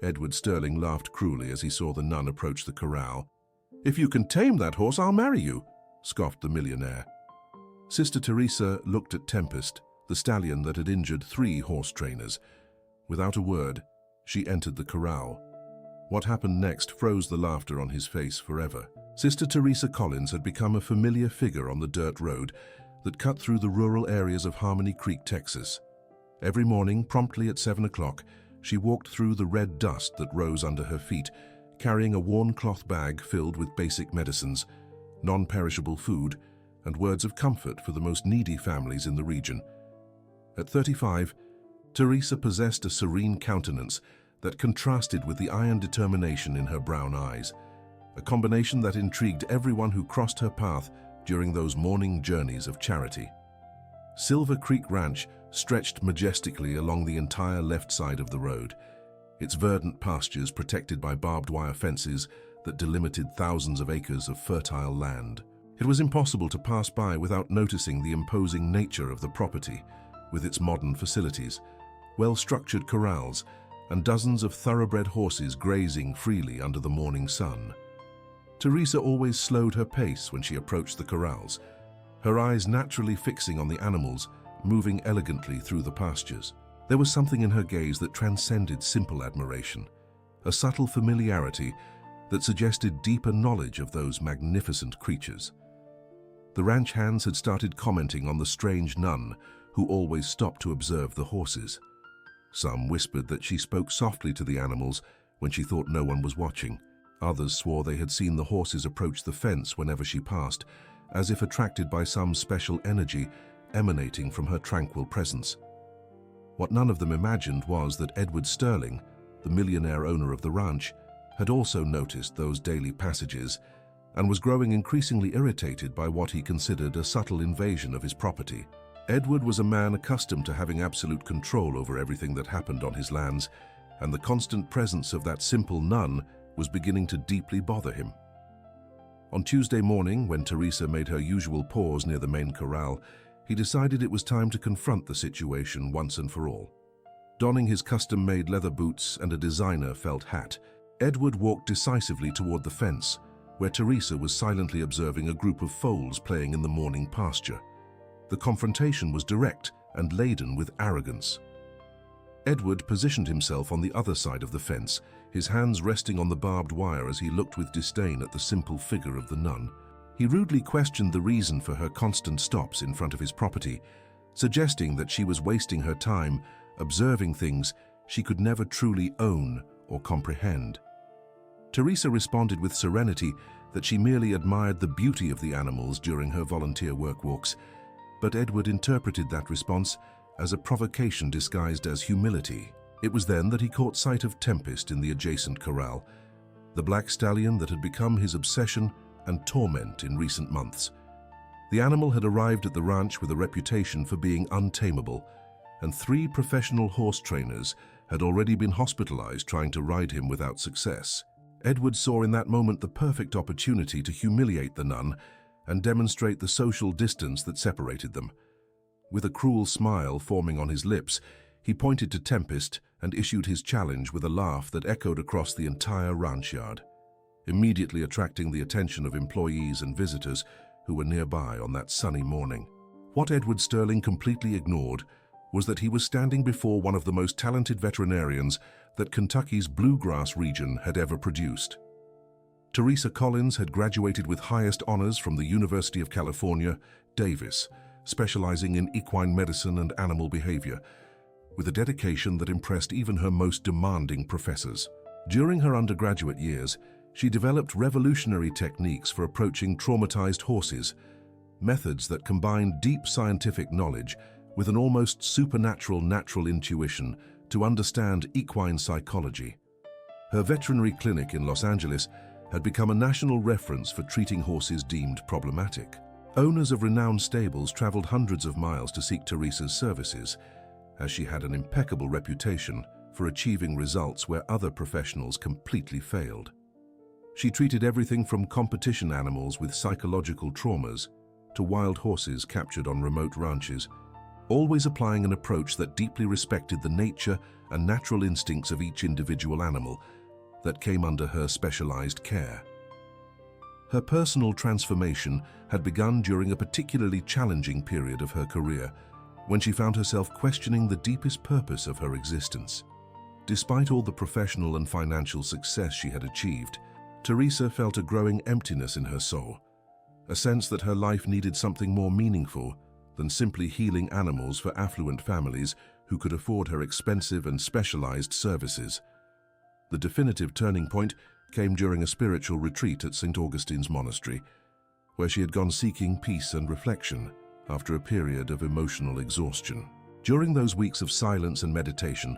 Edward Sterling laughed cruelly as he saw the nun approach the corral. "If you can tame that horse, I'll marry you," scoffed the millionaire. Sister Teresa looked at Tempest, the stallion that had injured 3 horse trainers. Without a word, she entered the corral. What happened next froze the laughter on his face forever. Sister Teresa Collins had become a familiar figure on the dirt road that cut through the rural areas of Harmony Creek, Texas. Every morning, promptly at 7 o'clock, she walked through the red dust that rose under her feet, carrying a worn cloth bag filled with basic medicines, non-perishable food, and words of comfort for the most needy families in the region. At 35, Teresa possessed a serene countenance that contrasted with the iron determination in her brown eyes, a combination that intrigued everyone who crossed her path during those morning journeys of charity. Silver Creek Ranch stretched majestically along the entire left side of the road, its verdant pastures protected by barbed wire fences that delimited thousands of acres of fertile land. It was impossible to pass by without noticing the imposing nature of the property, with its modern facilities, well-structured corrals, and dozens of thoroughbred horses grazing freely under the morning sun. Teresa always slowed her pace when she approached the corrals, her eyes naturally fixing on the animals moving elegantly through the pastures. There was something in her gaze that transcended simple admiration, a subtle familiarity that suggested deeper knowledge of those magnificent creatures. The ranch hands had started commenting on the strange nun who always stopped to observe the horses. Some whispered that she spoke softly to the animals when she thought no one was watching. Others swore they had seen the horses approach the fence whenever she passed, as if attracted by some special energy emanating from her tranquil presence. What none of them imagined was that Edward Sterling, the millionaire owner of the ranch, had also noticed those daily passages and was growing increasingly irritated by what he considered a subtle invasion of his property. Edward was a man accustomed to having absolute control over everything that happened on his lands, and the constant presence of that simple nun was beginning to deeply bother him. On Tuesday morning, when Teresa made her usual pause near the main corral, he decided it was time to confront the situation once and for all. Donning his custom-made leather boots and a designer felt hat, Edward walked decisively toward the fence, where Teresa was silently observing a group of foals playing in the morning pasture. The confrontation was direct and laden with arrogance. Edward positioned himself on the other side of the fence, his hands resting on the barbed wire as he looked with disdain at the simple figure of the nun. He rudely questioned the reason for her constant stops in front of his property, suggesting that she was wasting her time observing things she could never truly own or comprehend. Teresa responded with serenity that she merely admired the beauty of the animals during her volunteer work walks, but Edward interpreted that response as a provocation disguised as humility. It was then that he caught sight of Tempest in the adjacent corral, the black stallion that had become his obsession and torment in recent months. The animal had arrived at the ranch with a reputation for being untamable, and 3 professional horse trainers had already been hospitalized trying to ride him without success. Edward saw in that moment the perfect opportunity to humiliate the nun and demonstrate the social distance that separated them. With a cruel smile forming on his lips, he pointed to Tempest and issued his challenge with a laugh that echoed across the entire ranch yard, immediately attracting the attention of employees and visitors who were nearby on that sunny morning. What Edward Sterling completely ignored was that he was standing before one of the most talented veterinarians that Kentucky's bluegrass region had ever produced. Teresa Collins had graduated with highest honors from the University of California, Davis, specializing in equine medicine and animal behavior, with a dedication that impressed even her most demanding professors. During her undergraduate years, she developed revolutionary techniques for approaching traumatized horses, methods that combined deep scientific knowledge with an almost supernatural natural intuition to understand equine psychology. Her veterinary clinic in Los Angeles had become a national reference for treating horses deemed problematic. Owners of renowned stables traveled hundreds of miles to seek Teresa's services, as she had an impeccable reputation for achieving results where other professionals completely failed. She treated everything from competition animals with psychological traumas to wild horses captured on remote ranches, always applying an approach that deeply respected the nature and natural instincts of each individual animal that came under her specialized care. Her personal transformation had begun during a particularly challenging period of her career, when she found herself questioning the deepest purpose of her existence. Despite all the professional and financial success she had achieved, Teresa felt a growing emptiness in her soul, a sense that her life needed something more meaningful than simply healing animals for affluent families who could afford her expensive and specialized services. The definitive turning point came during a spiritual retreat at St. Augustine's Monastery, where she had gone seeking peace and reflection after a period of emotional exhaustion. During those weeks of silence and meditation,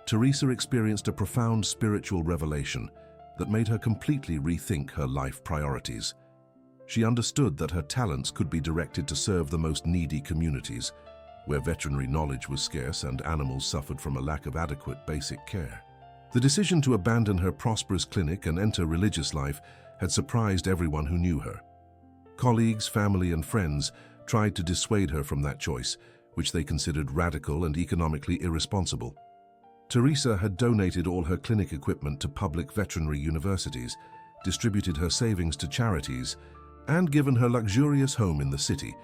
Teresa experienced a profound spiritual revelation that made her completely rethink her life priorities. She understood that her talents could be directed to serve the most needy communities, where veterinary knowledge was scarce and animals suffered from a lack of adequate basic care. The decision to abandon her prosperous clinic and enter religious life had surprised everyone who knew her. Colleagues, family, and friends tried to dissuade her from that choice, which they considered radical and economically irresponsible. Teresa had donated all her clinic equipment to public veterinary universities, distributed her savings to charities, and given her luxurious home in the city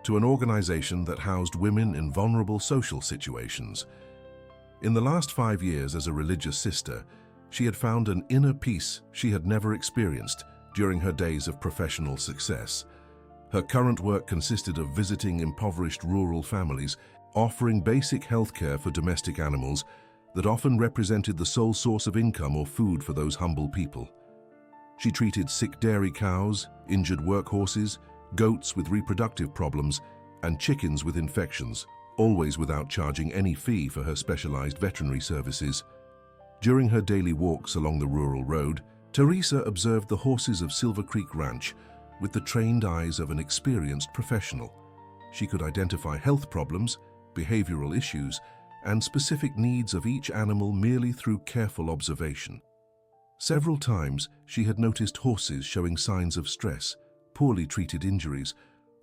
to an organization that housed women in vulnerable social situations. In the last 5 years as a religious sister, she had found an inner peace she had never experienced during her days of professional success. Her current work consisted of visiting impoverished rural families, offering basic health care for domestic animals that often represented the sole source of income or food for those humble people. She treated sick dairy cows, injured workhorses, goats with reproductive problems, and chickens with infections, always without charging any fee for her specialized veterinary services. During her daily walks along the rural road, Teresa observed the horses of Silver Creek Ranch with the trained eyes of an experienced professional. She could identify health problems, behavioral issues, and specific needs of each animal merely through careful observation. Several times, she had noticed horses showing signs of stress, poorly treated injuries,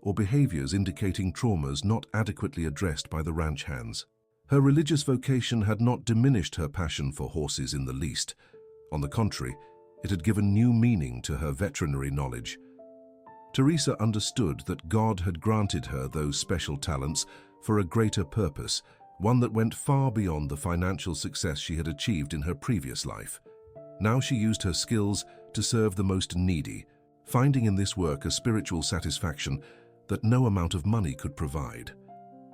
or behaviors indicating traumas not adequately addressed by the ranch hands. Her religious vocation had not diminished her passion for horses in the least. On the contrary, it had given new meaning to her veterinary knowledge. Teresa understood that God had granted her those special talents for a greater purpose, one that went far beyond the financial success she had achieved in her previous life. Now she used her skills to serve the most needy, finding in this work a spiritual satisfaction that no amount of money could provide.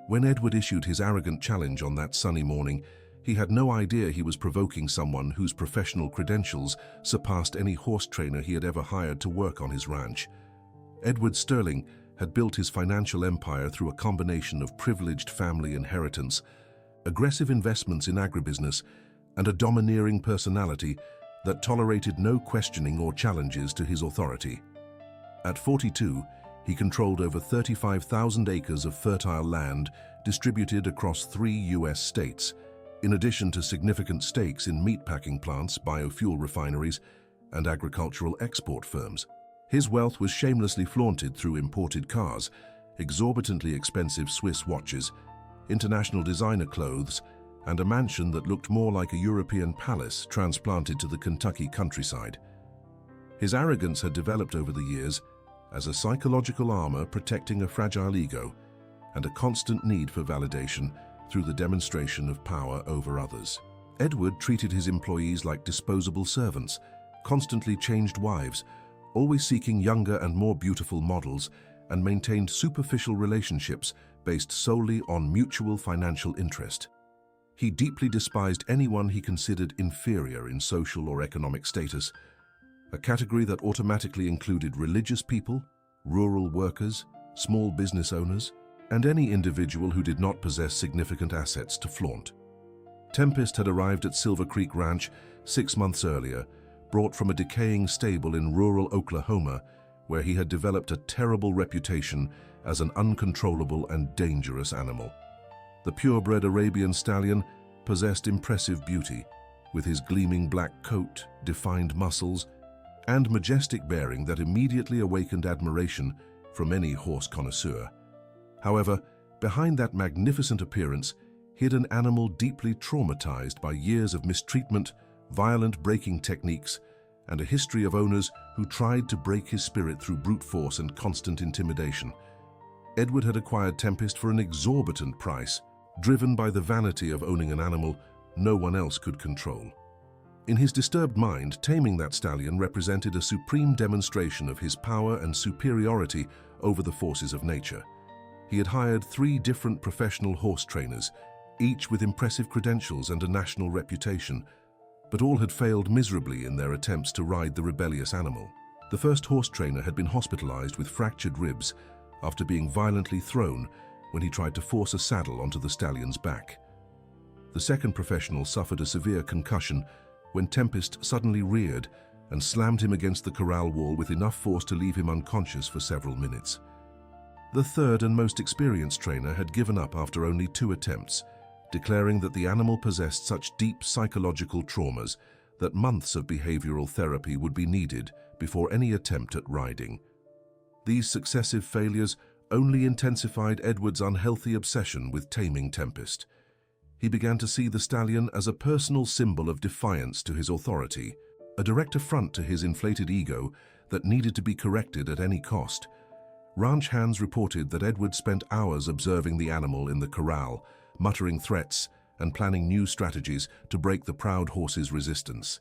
When Edward issued his arrogant challenge on that sunny morning, he had no idea he was provoking someone whose professional credentials surpassed any horse trainer he had ever hired to work on his ranch. Edward Sterling had built his financial empire through a combination of privileged family inheritance, aggressive investments in agribusiness, and a domineering personality that tolerated no questioning or challenges to his authority. At 42, he controlled over 35,000 acres of fertile land distributed across 3 U.S. states, in addition to significant stakes in meatpacking plants, biofuel refineries, and agricultural export firms. His wealth was shamelessly flaunted through imported cars, exorbitantly expensive Swiss watches, international designer clothes, and a mansion that looked more like a European palace transplanted to the Kentucky countryside. His arrogance had developed over the years as a psychological armor protecting a fragile ego and a constant need for validation through the demonstration of power over others. Edward treated his employees like disposable servants, constantly changed wives, always seeking younger and more beautiful models, and maintained superficial relationships based solely on mutual financial interest. He deeply despised anyone he considered inferior in social or economic status, a category that automatically included religious people, rural workers, small business owners, and any individual who did not possess significant assets to flaunt. Tempest had arrived at Silver Creek Ranch 6 months earlier, brought from a decaying stable in rural Oklahoma, where he had developed a terrible reputation as an uncontrollable and dangerous animal. The purebred Arabian stallion possessed impressive beauty, with his gleaming black coat, defined muscles, and majestic bearing that immediately awakened admiration from any horse connoisseur. However, Behind that magnificent appearance hid an animal deeply traumatized by years of mistreatment, violent breaking techniques, and a history of owners who tried to break his spirit through brute force and constant intimidation. Edward had acquired Tempest for an exorbitant price, driven by the vanity of owning an animal no one else could control. In his disturbed mind, taming that stallion represented a supreme demonstration of his power and superiority over the forces of nature. He had hired 3 different professional horse trainers, each with impressive credentials and a national reputation, but all had failed miserably in their attempts to ride the rebellious animal. The first horse trainer had been hospitalized with fractured ribs after being violently thrown when he tried to force a saddle onto the stallion's back. The second professional suffered a severe concussion when Tempest suddenly reared and slammed him against the corral wall with enough force to leave him unconscious for several minutes. The third and most experienced trainer had given up after only 2 attempts, declaring that the animal possessed such deep psychological traumas that months of behavioral therapy would be needed before any attempt at riding. These successive failures only intensified Edward's unhealthy obsession with taming Tempest. He began to see the stallion as a personal symbol of defiance to his authority, a direct affront to his inflated ego that needed to be corrected at any cost. Ranch hands reported that Edward spent hours observing the animal in the corral, muttering threats and planning new strategies to break the proud horse's resistance.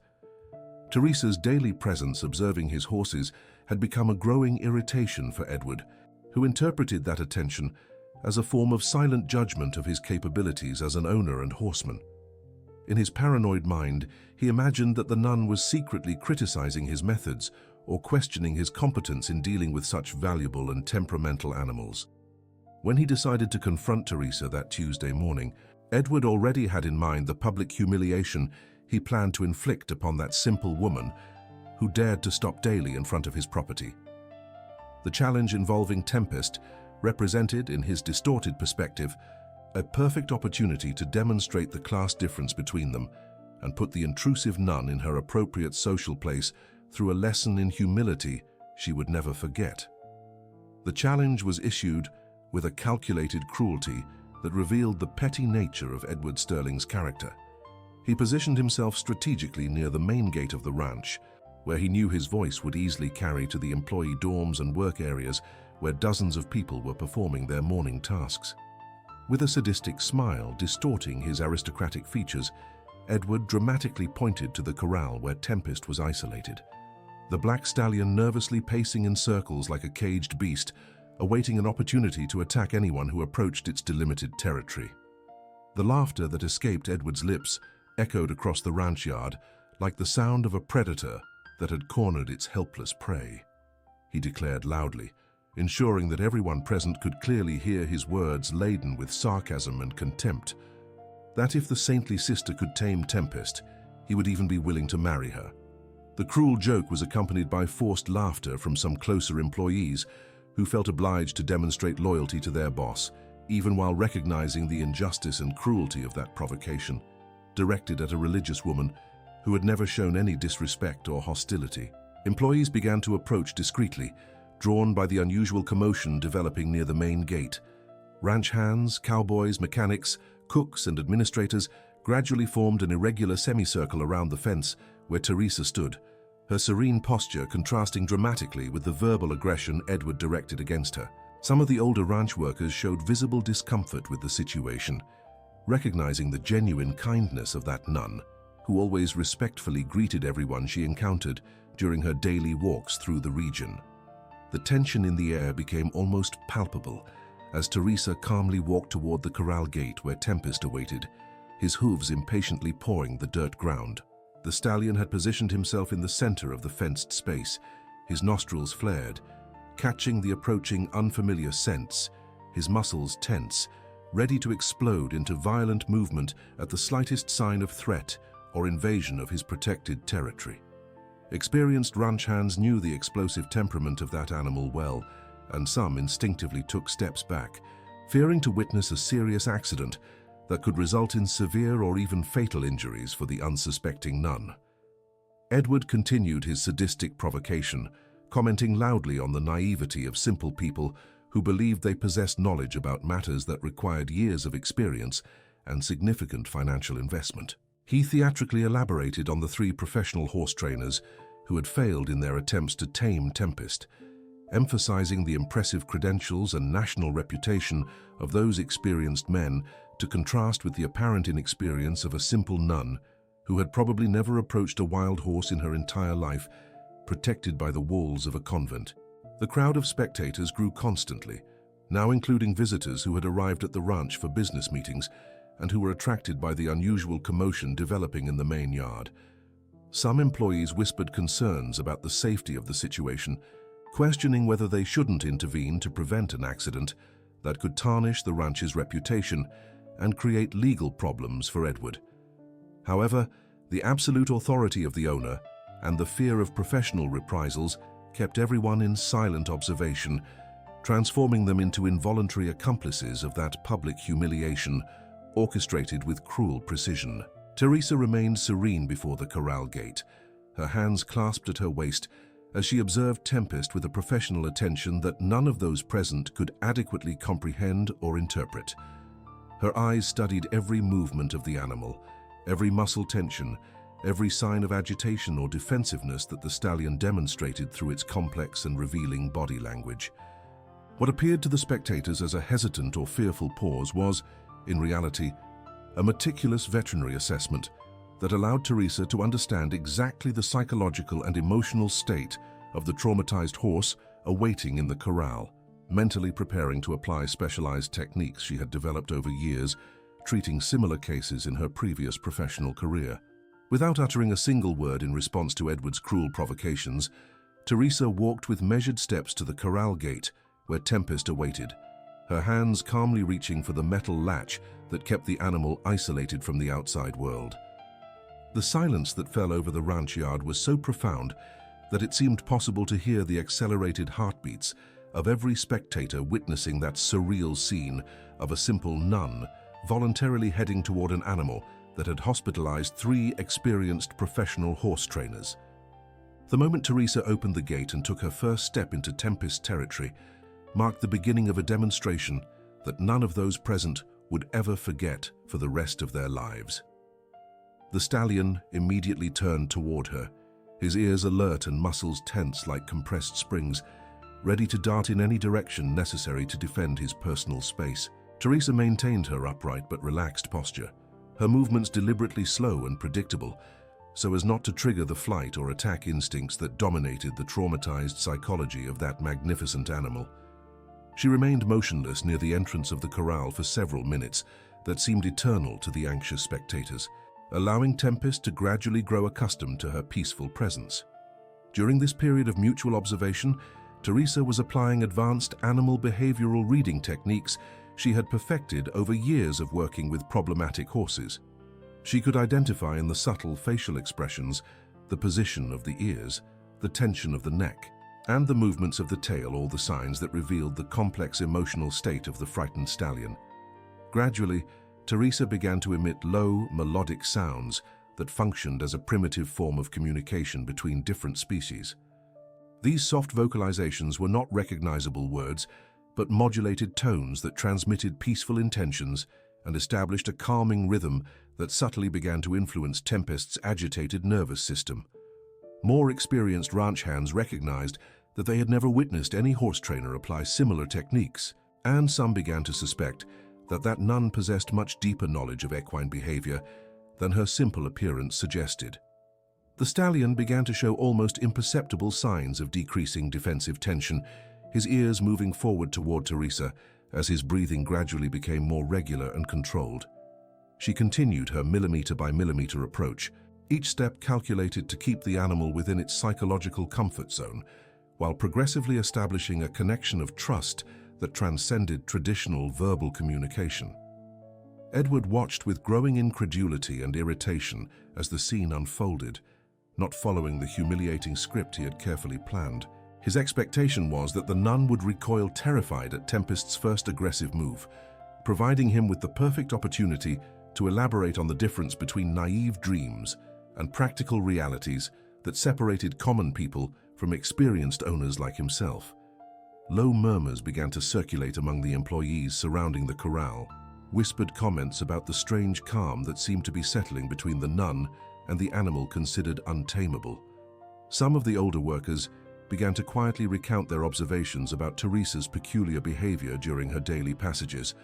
Teresa's daily presence observing his horses had become a growing irritation for Edward, who interpreted that attention as a form of silent judgment of his capabilities as an owner and horseman. In his paranoid mind, he imagined that the nun was secretly criticizing his methods or questioning his competence in dealing with such valuable and temperamental animals. When he decided to confront Teresa that Tuesday morning, Edward already had in mind the public humiliation he planned to inflict upon that simple woman who dared to stop daily in front of his property. The challenge involving Tempest represented, in his distorted perspective, a perfect opportunity to demonstrate the class difference between them and put the intrusive nun in her appropriate social place through a lesson in humility she would never forget. The challenge was issued with a calculated cruelty that revealed the petty nature of Edward Sterling's character. He positioned himself strategically near the main gate of the ranch, where he knew his voice would easily carry to the employee dorms and work areas where dozens of people were performing their morning tasks. With a sadistic smile distorting his aristocratic features, Edward dramatically pointed to the corral where Tempest was isolated. The black stallion nervously pacing in circles like a caged beast, awaiting an opportunity to attack anyone who approached its delimited territory. The laughter that escaped Edward's lips echoed across the ranch yard like the sound of a predator that had cornered its helpless prey. He declared loudly, ensuring that everyone present could clearly hear his words laden with sarcasm and contempt, that if the saintly sister could tame Tempest, he would even be willing to marry her. The cruel joke was accompanied by forced laughter from some closer employees who felt obliged to demonstrate loyalty to their boss, even while recognizing the injustice and cruelty of that provocation, directed at a religious woman who had never shown any disrespect or hostility. Employees began to approach discreetly, drawn by the unusual commotion developing near the main gate. Ranch hands, cowboys, mechanics, cooks, and administrators gradually formed an irregular semicircle around the fence where Teresa stood, her serene posture contrasting dramatically with the verbal aggression Edward directed against her. Some of the older ranch workers showed visible discomfort with the situation, recognizing the genuine kindness of that nun, who always respectfully greeted everyone she encountered during her daily walks through the region. The tension in the air became almost palpable as Teresa calmly walked toward the corral gate where Tempest awaited, his hooves impatiently pawing the dirt ground. The stallion had positioned himself in the center of the fenced space, his nostrils flared, catching the approaching unfamiliar scents, his muscles tense, ready to explode into violent movement at the slightest sign of threat or invasion of his protected territory. Experienced ranch hands knew the explosive temperament of that animal well, and some instinctively took steps back, fearing to witness a serious accident that could result in severe or even fatal injuries for the unsuspecting nun. Edward continued his sadistic provocation, commenting loudly on the naivety of simple people who believed they possessed knowledge about matters that required years of experience and significant financial investment. He theatrically elaborated on the 3 professional horse trainers who had failed in their attempts to tame Tempest, emphasizing the impressive credentials and national reputation of those experienced men to contrast with the apparent inexperience of a simple nun who had probably never approached a wild horse in her entire life, protected by the walls of a convent. The crowd of spectators grew constantly, now including visitors who had arrived at the ranch for business meetings and who were attracted by the unusual commotion developing in the main yard. Some employees whispered concerns about the safety of the situation, questioning whether they shouldn't intervene to prevent an accident that could tarnish the ranch's reputation and create legal problems for Edward. However, the absolute authority of the owner and the fear of professional reprisals kept everyone in silent observation, transforming them into involuntary accomplices of that public humiliation orchestrated with cruel precision. Teresa remained serene before the corral gate, her hands clasped at her waist as she observed Tempest with a professional attention that none of those present could adequately comprehend or interpret. Her eyes studied every movement of the animal, every muscle tension, every sign of agitation or defensiveness that the stallion demonstrated through its complex and revealing body language. What appeared to the spectators as a hesitant or fearful pause was, in reality, a meticulous veterinary assessment that allowed Teresa to understand exactly the psychological and emotional state of the traumatized horse awaiting in the corral, mentally preparing to apply specialized techniques she had developed over years, treating similar cases in her previous professional career. Without uttering a single word in response to Edward's cruel provocations, Teresa walked with measured steps to the corral gate where Tempest awaited, her hands calmly reaching for the metal latch that kept the animal isolated from the outside world. The silence that fell over the ranch yard was so profound that it seemed possible to hear the accelerated heartbeats of every spectator witnessing that surreal scene of a simple nun voluntarily heading toward an animal that had hospitalized 3 experienced professional horse trainers. The moment Teresa opened the gate and took her first step into Tempest territory marked the beginning of a demonstration that none of those present would ever forget for the rest of their lives. The stallion immediately turned toward her, his ears alert and muscles tense like compressed springs, ready to dart in any direction necessary to defend his personal space. Teresa maintained her upright but relaxed posture, her movements deliberately slow and predictable, so as not to trigger the flight or attack instincts that dominated the traumatized psychology of that magnificent animal. She remained motionless near the entrance of the corral for several minutes that seemed eternal to the anxious spectators, allowing Tempest to gradually grow accustomed to her peaceful presence. During this period of mutual observation, Teresa was applying advanced animal behavioral reading techniques she had perfected over years of working with problematic horses. She could identify in the subtle facial expressions, the position of the ears, the tension of the neck, and the movements of the tail all the signs that revealed the complex emotional state of the frightened stallion. Gradually, Teresa began to emit low, melodic sounds that functioned as a primitive form of communication between different species. These soft vocalizations were not recognizable words, but modulated tones that transmitted peaceful intentions and established a calming rhythm that subtly began to influence Tempest's agitated nervous system. More experienced ranch hands recognized that they had never witnessed any horse trainer apply similar techniques, and some began to suspect that nun possessed much deeper knowledge of equine behavior than her simple appearance suggested. The stallion began to show almost imperceptible signs of decreasing defensive tension, his ears moving forward toward Teresa as his breathing gradually became more regular and controlled. She continued her millimeter-by-millimeter approach, each step calculated to keep the animal within its psychological comfort zone, while progressively establishing a connection of trust that transcended traditional verbal communication. Edward watched with growing incredulity and irritation as the scene unfolded, not following the humiliating script he had carefully planned. His expectation was that the nun would recoil terrified at Tempest's first aggressive move, providing him with the perfect opportunity to elaborate on the difference between naive dreams and practical realities that separated common people from experienced owners like himself. Low murmurs began to circulate among the employees surrounding the corral, whispered comments about the strange calm that seemed to be settling between the nun and the animal considered untamable. Some of the older workers began to quietly recount their observations about Teresa's peculiar behavior during her daily passages,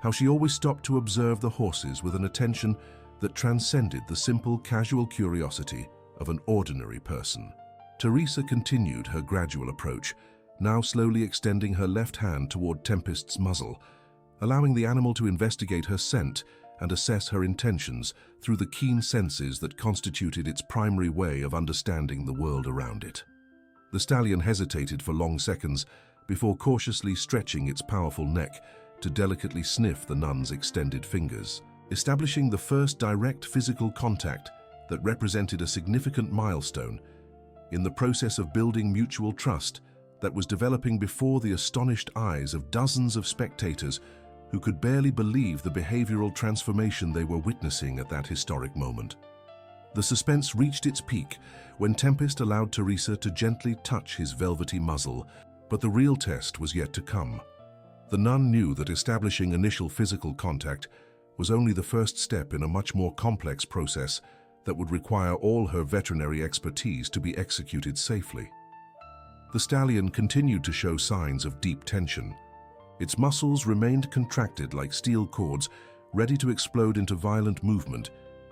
how she always stopped to observe the horses with an attention that transcended the simple, casual curiosity of an ordinary person. Teresa continued her gradual approach, now slowly extending her left hand toward Tempest's muzzle, allowing the animal to investigate her scent and assess her intentions through the keen senses that constituted its primary way of understanding the world around it. The stallion hesitated for long seconds before cautiously stretching its powerful neck to delicately sniff the nun's extended fingers, establishing the first direct physical contact that represented a significant milestone in the process of building mutual trust that was developing before the astonished eyes of dozens of spectators who could barely believe the behavioral transformation they were witnessing at that historic moment. The suspense reached its peak when Tempest allowed Teresa to gently touch his velvety muzzle, but the real test was yet to come. The nun knew that establishing initial physical contact was only the first step in a much more complex process that would require all her veterinary expertise to be executed safely. The stallion continued to show signs of deep tension. Its muscles remained contracted like steel cords, ready to explode into violent movement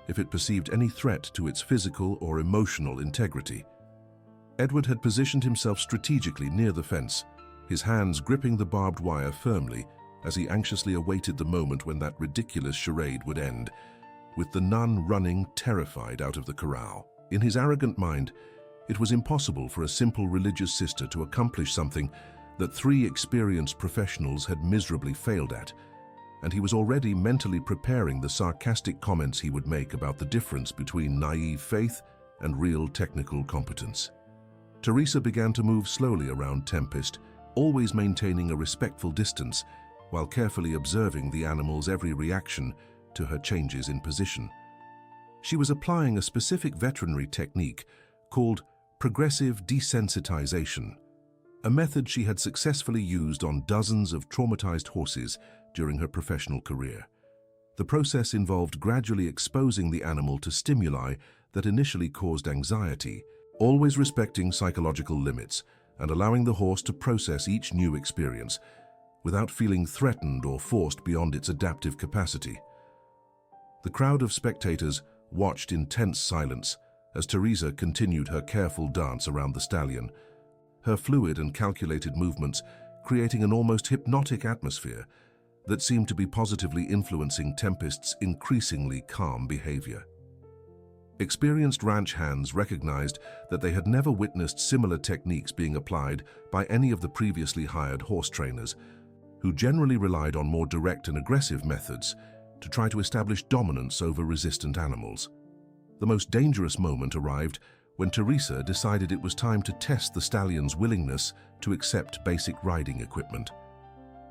if it perceived any threat to its physical or emotional integrity. Edward had positioned himself strategically near the fence, his hands gripping the barbed wire firmly as he anxiously awaited the moment when that ridiculous charade would end, with the nun running terrified out of the corral. In his arrogant mind, it was impossible for a simple religious sister to accomplish something that 3 experienced professionals had miserably failed at, and he was already mentally preparing the sarcastic comments he would make about the difference between naive faith and real technical competence. Teresa began to move slowly around Tempest, always maintaining a respectful distance while carefully observing the animal's every reaction to her changes in position. She was applying a specific veterinary technique called progressive desensitization, a method she had successfully used on dozens of traumatized horses during her professional career. The process involved gradually exposing the animal to stimuli that initially caused anxiety, always respecting psychological limits and allowing the horse to process each new experience without feeling threatened or forced beyond its adaptive capacity. The crowd of spectators watched in tense silence as Teresa continued her careful dance around the stallion, her fluid and calculated movements creating an almost hypnotic atmosphere that seemed to be positively influencing Tempest's increasingly calm behavior. Experienced ranch hands recognized that they had never witnessed similar techniques being applied by any of the previously hired horse trainers, who generally relied on more direct and aggressive methods to try to establish dominance over resistant animals. The most dangerous moment arrived when Teresa decided it was time to test the stallion's willingness to accept basic riding equipment.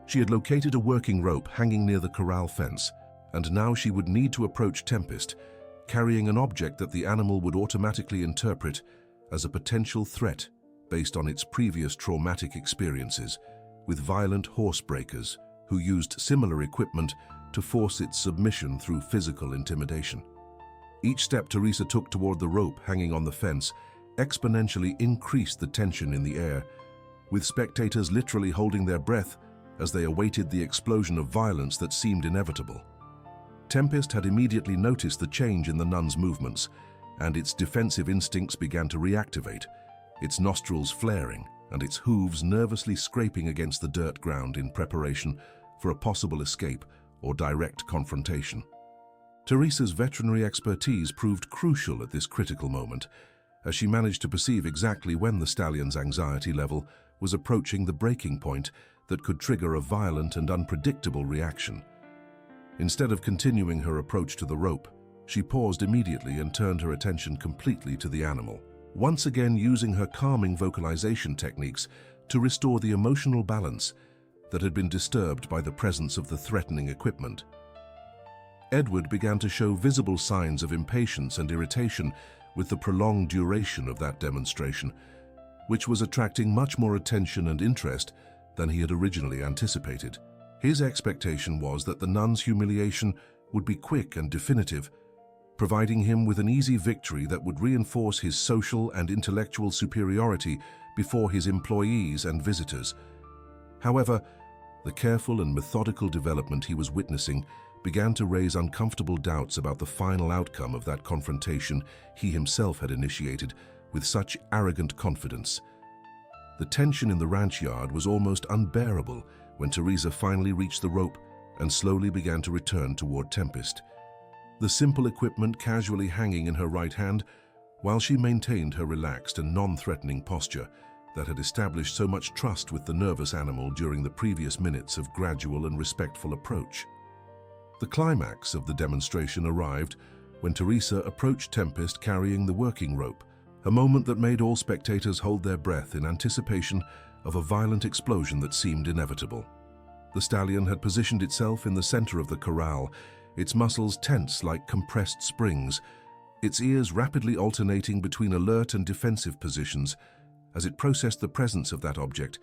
She had located a working rope hanging near the corral fence, and now she would need to approach Tempest, carrying an object that the animal would automatically interpret as a potential threat based on its previous traumatic experiences with violent horse breakers who used similar equipment to force its submission through physical intimidation. Each step Teresa took toward the rope hanging on the fence exponentially increased the tension in the air, with spectators literally holding their breath as they awaited the explosion of violence that seemed inevitable. Tempest had immediately noticed the change in the nun's movements, and its defensive instincts began to reactivate, its nostrils flaring and its hooves nervously scraping against the dirt ground in preparation for a possible escape or direct confrontation. Teresa's veterinary expertise proved crucial at this critical moment, as she managed to perceive exactly when the stallion's anxiety level was approaching the breaking point that could trigger a violent and unpredictable reaction. Instead of continuing her approach to the rope, she paused immediately and turned her attention completely to the animal, once again using her calming vocalization techniques to restore the emotional balance that had been disturbed by the presence of the threatening equipment. Edward began to show visible signs of impatience and irritation with the prolonged duration of that demonstration, which was attracting much more attention and interest than he had originally anticipated. His expectation was that the nun's humiliation would be quick and definitive, providing him with an easy victory that would reinforce his social and intellectual superiority before his employees and visitors. However, the careful and methodical development he was witnessing began to raise uncomfortable doubts about the final outcome of that confrontation he himself had initiated with such arrogant confidence. The tension in the ranch yard was almost unbearable when Teresa finally reached the rope and slowly began to return toward Tempest, the simple equipment casually hanging in her right hand, while she maintained her relaxed and non-threatening posture that had established so much trust with the nervous animal during the previous minutes of gradual and respectful approach. The climax of the demonstration arrived when Teresa approached Tempest carrying the working rope, a moment that made all spectators hold their breath in anticipation of a violent explosion that seemed inevitable. The stallion had positioned itself in the center of the corral, its muscles tense like compressed springs, its ears rapidly alternating between alert and defensive positions as it processed the presence of that object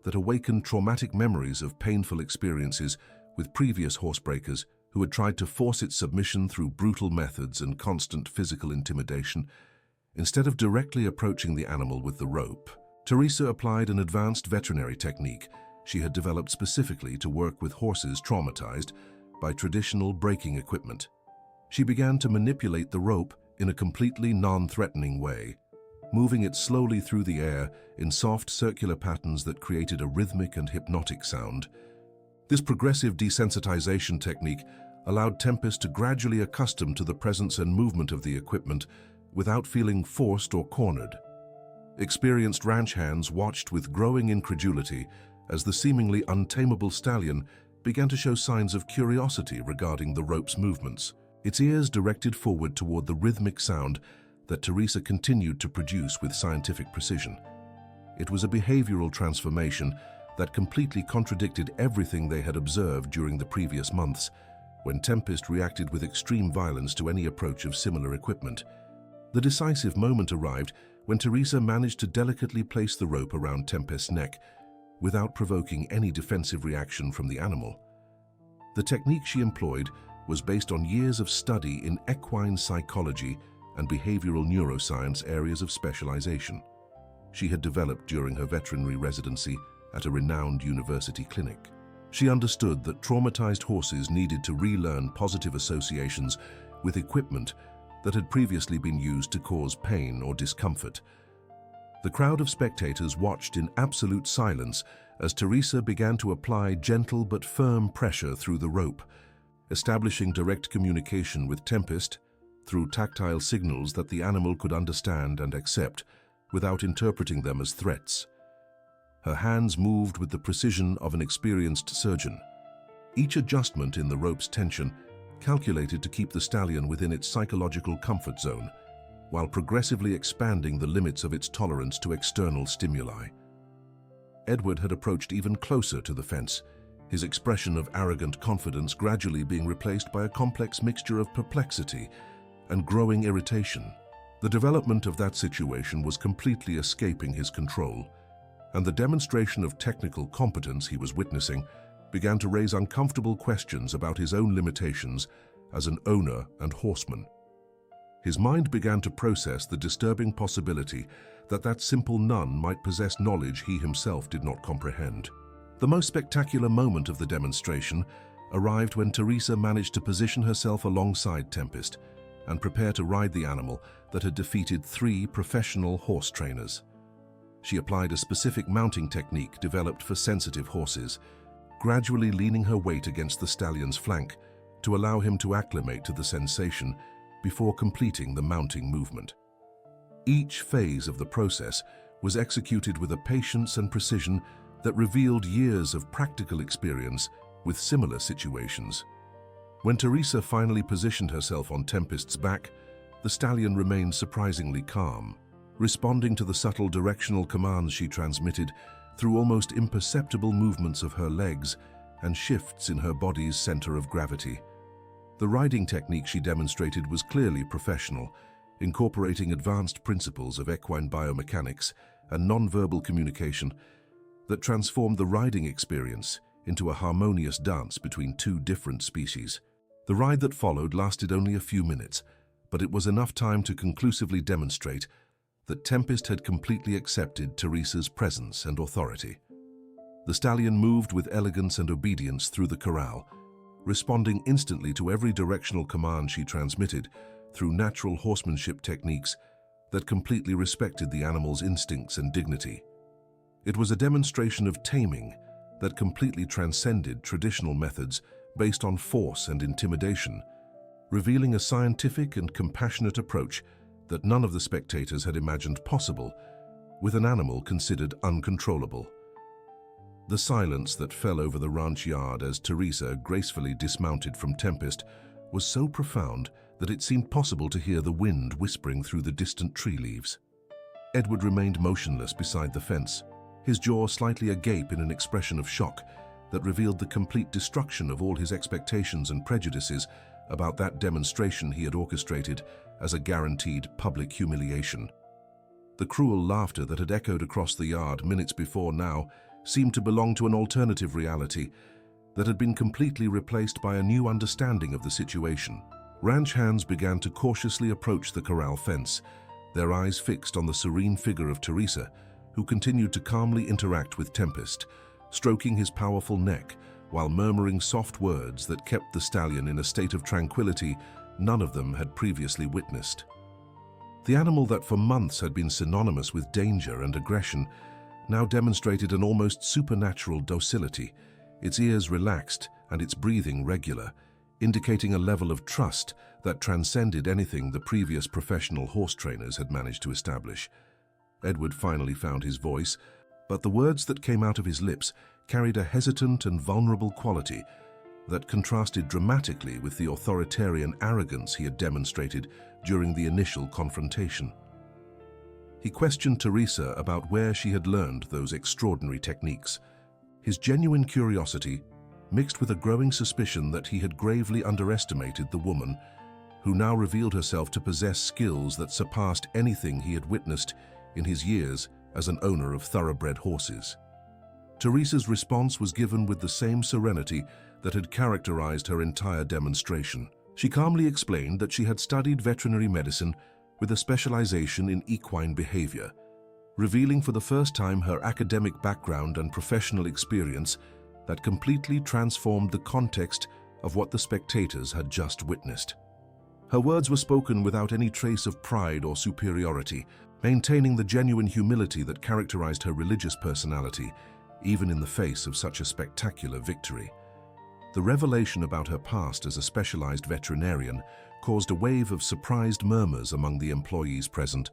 that awakened traumatic memories of painful experiences with previous horsebreakers who had tried to force its submission through brutal methods and constant physical intimidation. Instead of directly approaching the animal with the rope, Teresa applied an advanced veterinary technique she had developed specifically to work with horses traumatized by traditional breaking equipment. She began to manipulate the rope in a completely non-threatening way, moving it slowly through the air in soft circular patterns that created a rhythmic and hypnotic sound. This progressive desensitization technique allowed Tempest to gradually accustom to the presence and movement of the equipment without feeling forced or cornered. Experienced ranch hands watched with growing incredulity as the seemingly untamable stallion began to show signs of curiosity regarding the rope's movements, its ears directed forward toward the rhythmic sound that Teresa continued to produce with scientific precision. It was a behavioral transformation that completely contradicted everything they had observed during the previous months, when Tempest reacted with extreme violence to any approach of similar equipment. The decisive moment arrived when Teresa managed to delicately place the rope around Tempest's neck without provoking any defensive reaction from the animal. The technique she employed was based on years of study in equine psychology and behavioral neuroscience areas of specialization she had developed during her veterinary residency at a renowned university clinic. She understood that traumatized horses needed to relearn positive associations with equipment that had previously been used to cause pain or discomfort. The crowd of spectators watched in absolute silence as Teresa began to apply gentle but firm pressure through the rope, establishing direct communication with Tempest through tactile signals that the animal could understand and accept without interpreting them as threats. Her hands moved with the precision of an experienced surgeon, each adjustment in the rope's tension calculated to keep the stallion within its psychological comfort zone, while progressively expanding the limits of its tolerance to external stimuli. Edward had approached even closer to the fence, his expression of arrogant confidence gradually being replaced by a complex mixture of perplexity and growing irritation. The development of that situation was completely escaping his control, and the demonstration of technical competence he was witnessing began to raise uncomfortable questions about his own limitations as an owner and horseman. His mind began to process the disturbing possibility that that simple nun might possess knowledge he himself did not comprehend. The most spectacular moment of the demonstration arrived when Teresa managed to position herself alongside Tempest and prepare to ride the animal that had defeated 3 professional horse trainers. She applied a specific mounting technique developed for sensitive horses, gradually leaning her weight against the stallion's flank to allow him to acclimate to the sensation before completing the mounting movement. Each phase of the process was executed with a patience and precision that revealed years of practical experience with similar situations. When Teresa finally positioned herself on Tempest's back, the stallion remained surprisingly calm, responding to the subtle directional commands she transmitted through almost imperceptible movements of her legs and shifts in her body's center of gravity. The riding technique she demonstrated was clearly professional, incorporating advanced principles of equine biomechanics and nonverbal communication, that transformed the riding experience into a harmonious dance between two different species. The ride that followed lasted only a few minutes, but it was enough time to conclusively demonstrate that Tempest had completely accepted Teresa's presence and authority. The stallion moved with elegance and obedience through the corral, responding instantly to every directional command she transmitted through natural horsemanship techniques that completely respected the animal's instincts and dignity. It was a demonstration of taming that completely transcended traditional methods based on force and intimidation, revealing a scientific and compassionate approach that none of the spectators had imagined possible with an animal considered uncontrollable. The silence that fell over the ranch yard as Teresa gracefully dismounted from Tempest was so profound that it seemed possible to hear the wind whispering through the distant tree leaves. Edward remained motionless beside the fence, his jaw slightly agape in an expression of shock that revealed the complete destruction of all his expectations and prejudices about that demonstration he had orchestrated as a guaranteed public humiliation. The cruel laughter that had echoed across the yard minutes before now seemed to belong to an alternative reality that had been completely replaced by a new understanding of the situation. Ranch hands began to cautiously approach the corral fence, their eyes fixed on the serene figure of Teresa, who continued to calmly interact with Tempest, stroking his powerful neck while murmuring soft words that kept the stallion in a state of tranquility none of them had previously witnessed. The animal that for months had been synonymous with danger and aggression now demonstrated an almost supernatural docility, its ears relaxed and its breathing regular, indicating a level of trust that transcended anything the previous professional horse trainers had managed to establish. Edward finally found his voice, but the words that came out of his lips carried a hesitant and vulnerable quality that contrasted dramatically with the authoritarian arrogance he had demonstrated during the initial confrontation. He questioned Teresa about where she had learned those extraordinary techniques. His genuine curiosity, mixed with a growing suspicion that he had gravely underestimated the woman, who now revealed herself to possess skills that surpassed anything he had witnessed in his years as an owner of thoroughbred horses. Teresa's response was given with the same serenity that had characterized her entire demonstration. She calmly explained that she had studied veterinary medicine with a specialization in equine behavior, revealing for the first time her academic background and professional experience that completely transformed the context of what the spectators had just witnessed. Her words were spoken without any trace of pride or superiority, maintaining the genuine humility that characterized her religious personality, even in the face of such a spectacular victory. The revelation about her past as a specialized veterinarian caused a wave of surprised murmurs among the employees present,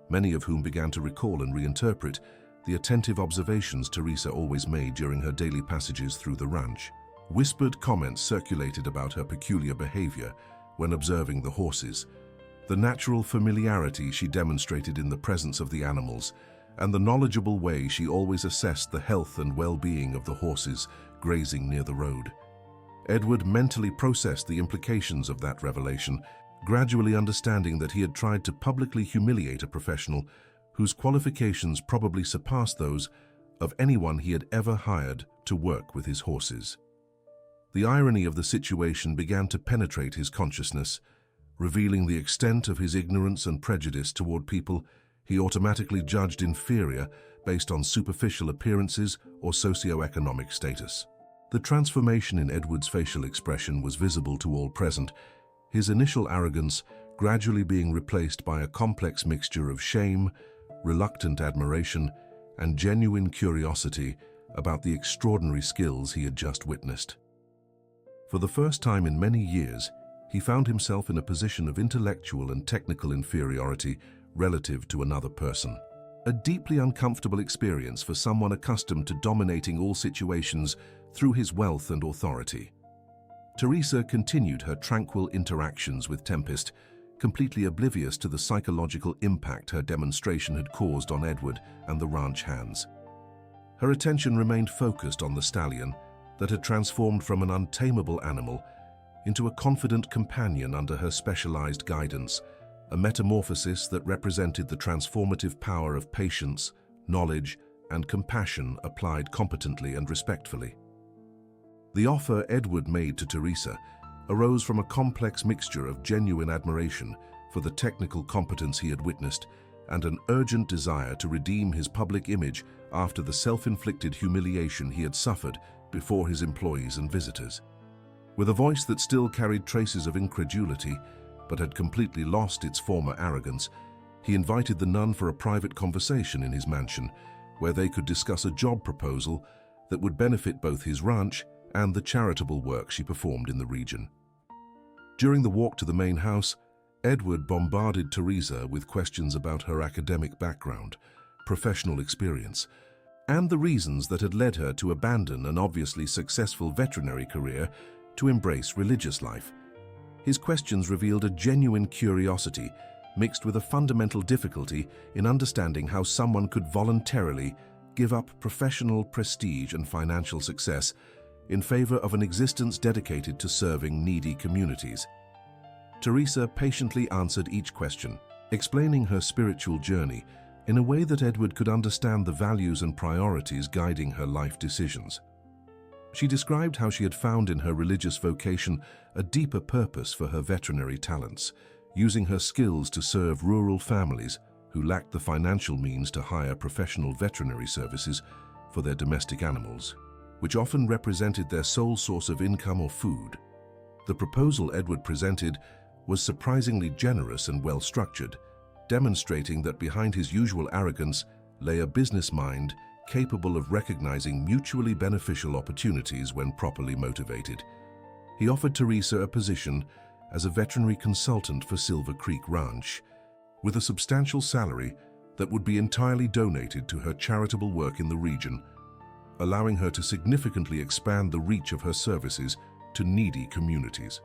many of whom began to recall and reinterpret the attentive observations Teresa always made during her daily passages through the ranch. Whispered comments circulated about her peculiar behavior when observing the horses, the natural familiarity she demonstrated in the presence of the animals, and the knowledgeable way she always assessed the health and well-being of the horses grazing near the road. Edward mentally processed the implications of that revelation, gradually understanding that he had tried to publicly humiliate a professional whose qualifications probably surpassed those of anyone he had ever hired to work with his horses. The irony of the situation began to penetrate his consciousness, revealing the extent of his ignorance and prejudice toward people he automatically judged inferior based on superficial appearances or socioeconomic status. The transformation in Edward's facial expression was visible to all present, his initial arrogance gradually being replaced by a complex mixture of shame, reluctant admiration, and genuine curiosity about the extraordinary skills he had just witnessed. For the first time in many years, he found himself in a position of intellectual and technical inferiority relative to another person. A deeply uncomfortable experience for someone accustomed to dominating all situations through his wealth and authority. Teresa continued her tranquil interactions with Tempest, completely oblivious to the psychological impact her demonstration had caused on Edward and the ranch hands. Her attention remained focused on the stallion that had transformed from an untamable animal into a confident companion under her specialized guidance, a metamorphosis that represented the transformative power of patience, knowledge, and compassion applied competently and respectfully. The offer Edward made to Teresa arose from a complex mixture of genuine admiration for the technical competence he had witnessed and an urgent desire to redeem his public image after the self-inflicted humiliation he had suffered before his employees and visitors. With a voice that still carried traces of incredulity but had completely lost its former arrogance, he invited the nun for a private conversation in his mansion where they could discuss a job proposal that would benefit both his ranch and the charitable work she performed in the region. During the walk to the main house, Edward bombarded Teresa with questions about her academic background, professional experience, and the reasons that had led her to abandon an obviously successful veterinary career to embrace religious life. His questions revealed a genuine curiosity mixed with a fundamental difficulty in understanding how someone could voluntarily give up professional prestige and financial success in favor of an existence dedicated to serving needy communities. Teresa patiently answered each question, explaining her spiritual journey in a way that Edward could understand the values and priorities guiding her life decisions. She described how she had found in her religious vocation a deeper purpose for her veterinary talents, using her skills to serve rural families who lacked the financial means to hire professional veterinary services for their domestic animals, which often represented their sole source of income or food. The proposal Edward presented was surprisingly generous and well-structured, demonstrating that behind his usual arrogance lay a business mind capable of recognizing mutually beneficial opportunities when properly motivated. He offered Teresa a position as a veterinary consultant for Silver Creek Ranch, with a substantial salary that would be entirely donated to her charitable work in the region, allowing her to significantly expand the reach of her services to needy communities.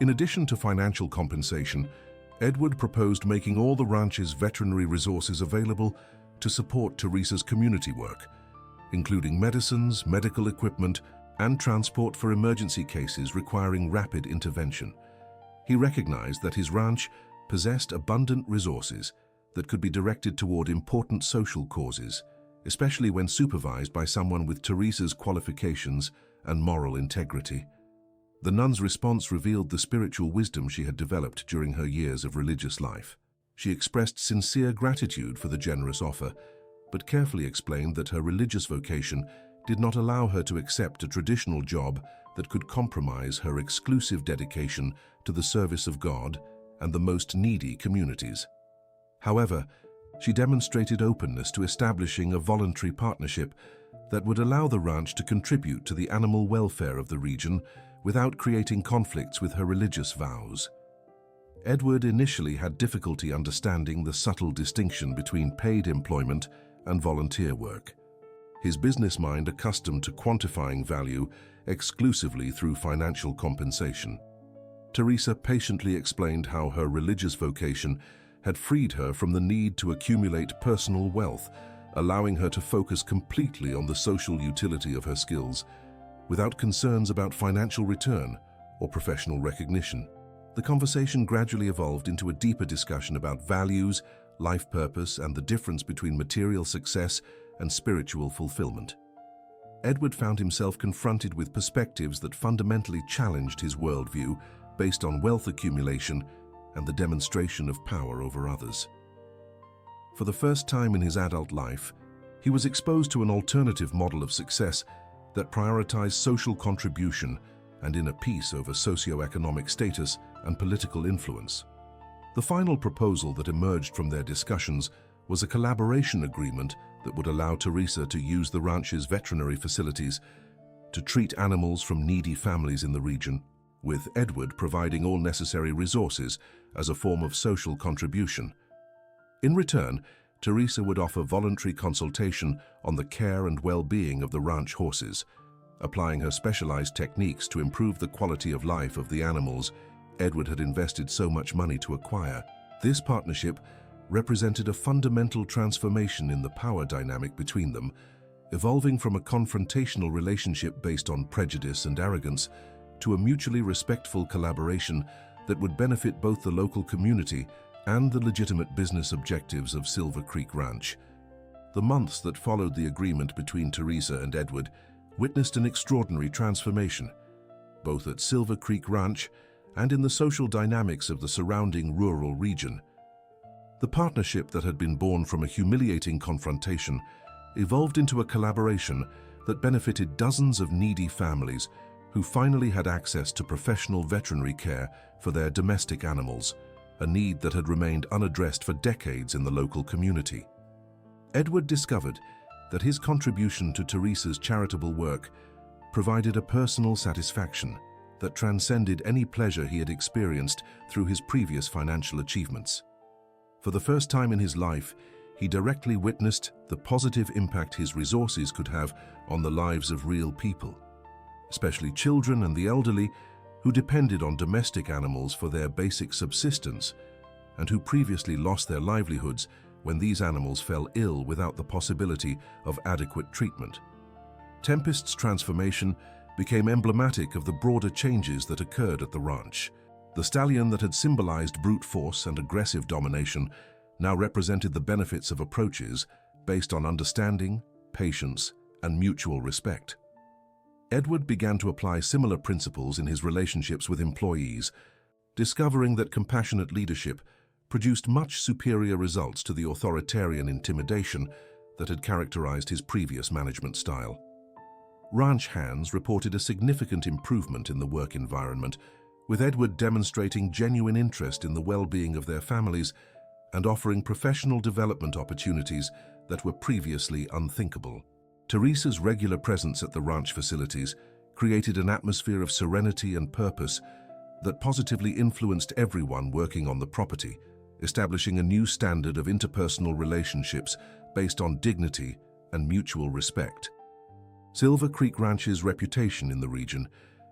In addition to financial compensation, Edward proposed making all the ranch's veterinary resources available to support Teresa's community work, including medicines, medical equipment, and transport for emergency cases requiring rapid intervention. He recognized that his ranch possessed abundant resources that could be directed toward important social causes, especially when supervised by someone with Teresa's qualifications and moral integrity. The nun's response revealed the spiritual wisdom she had developed during her years of religious life. She expressed sincere gratitude for the generous offer, but carefully explained that her religious vocation did not allow her to accept a traditional job that could compromise her exclusive dedication to the service of God and the most needy communities. However, she demonstrated openness to establishing a voluntary partnership that would allow the ranch to contribute to the animal welfare of the region without creating conflicts with her religious vows. Edward initially had difficulty understanding the subtle distinction between paid employment and volunteer work. His business mind accustomed to quantifying value exclusively through financial compensation. Teresa patiently explained how her religious vocation had freed her from the need to accumulate personal wealth, allowing her to focus completely on the social utility of her skills, without concerns about financial return or professional recognition. The conversation gradually evolved into a deeper discussion about values, life purpose, and the difference between material success and spiritual fulfillment. Edward found himself confronted with perspectives that fundamentally challenged his worldview based on wealth accumulation and the demonstration of power over others. For the first time in his adult life, he was exposed to an alternative model of success that prioritized social contribution and inner peace over socioeconomic status and political influence. The final proposal that emerged from their discussions was a collaboration agreement that would allow Teresa to use the ranch's veterinary facilities to treat animals from needy families in the region, with Edward providing all necessary resources as a form of social contribution. In return, Teresa would offer voluntary consultation on the care and well-being of the ranch horses, applying her specialized techniques to improve the quality of life of the animals Edward had invested so much money to acquire. This partnership represented a fundamental transformation in the power dynamic between them, evolving from a confrontational relationship based on prejudice and arrogance to a mutually respectful collaboration that would benefit both the local community and the legitimate business objectives of Silver Creek Ranch. The months that followed the agreement between Teresa and Edward witnessed an extraordinary transformation, both at Silver Creek Ranch and in the social dynamics of the surrounding rural region. The partnership that had been born from a humiliating confrontation evolved into a collaboration that benefited dozens of needy families who finally had access to professional veterinary care for their domestic animals, a need that had remained unaddressed for decades in the local community. Edward discovered that his contribution to Teresa's charitable work provided a personal satisfaction that transcended any pleasure he had experienced through his previous financial achievements. For the first time in his life, he directly witnessed the positive impact his resources could have on the lives of real people, especially children and the elderly who depended on domestic animals for their basic subsistence and who previously lost their livelihoods when these animals fell ill without the possibility of adequate treatment. Tempest's transformation became emblematic of the broader changes that occurred at the ranch. The stallion that had symbolized brute force and aggressive domination now represented the benefits of approaches based on understanding, patience, and mutual respect. Edward began to apply similar principles in his relationships with employees, discovering that compassionate leadership produced much superior results to the authoritarian intimidation that had characterized his previous management style. Ranch hands reported a significant improvement in the work environment, with Edward demonstrating genuine interest in the well-being of their families and offering professional development opportunities that were previously unthinkable. Teresa's regular presence at the ranch facilities created an atmosphere of serenity and purpose that positively influenced everyone working on the property, establishing a new standard of interpersonal relationships based on dignity and mutual respect. Silver Creek Ranch's reputation in the region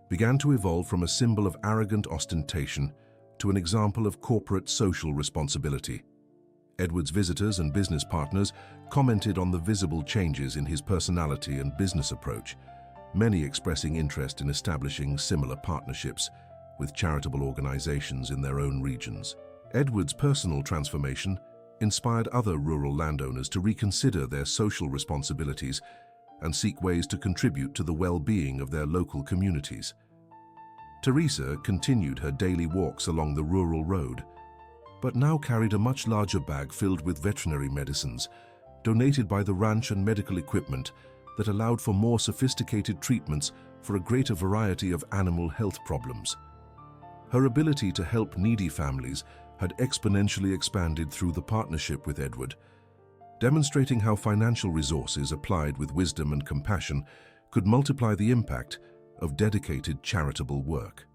began to evolve from a symbol of arrogant ostentation to an example of corporate social responsibility. Edward's visitors and business partners commented on the visible changes in his personality and business approach, many expressing interest in establishing similar partnerships with charitable organizations in their own regions. Edward's personal transformation inspired other rural landowners to reconsider their social responsibilities and seek ways to contribute to the well-being of their local communities. Teresa continued her daily walks along the rural road, but now carried a much larger bag filled with veterinary medicines, donated by the ranch and medical equipment that allowed for more sophisticated treatments for a greater variety of animal health problems. Her ability to help needy families had exponentially expanded through the partnership with Edward, demonstrating how financial resources applied with wisdom and compassion could multiply the impact of dedicated charitable work.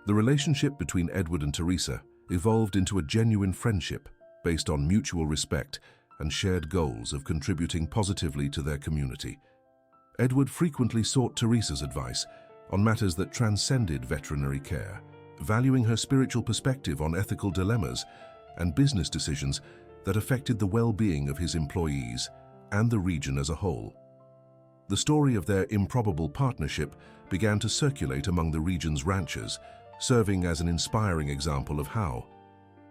The relationship between Edward and Teresa evolved into a genuine friendship based on mutual respect and shared goals of contributing positively to their community. Edward frequently sought Teresa's advice on matters that transcended veterinary care, valuing her spiritual perspective on ethical dilemmas and business decisions that affected the well-being of his employees and the region as a whole. The story of their improbable partnership began to circulate among the region's ranchers, serving as an inspiring example of how,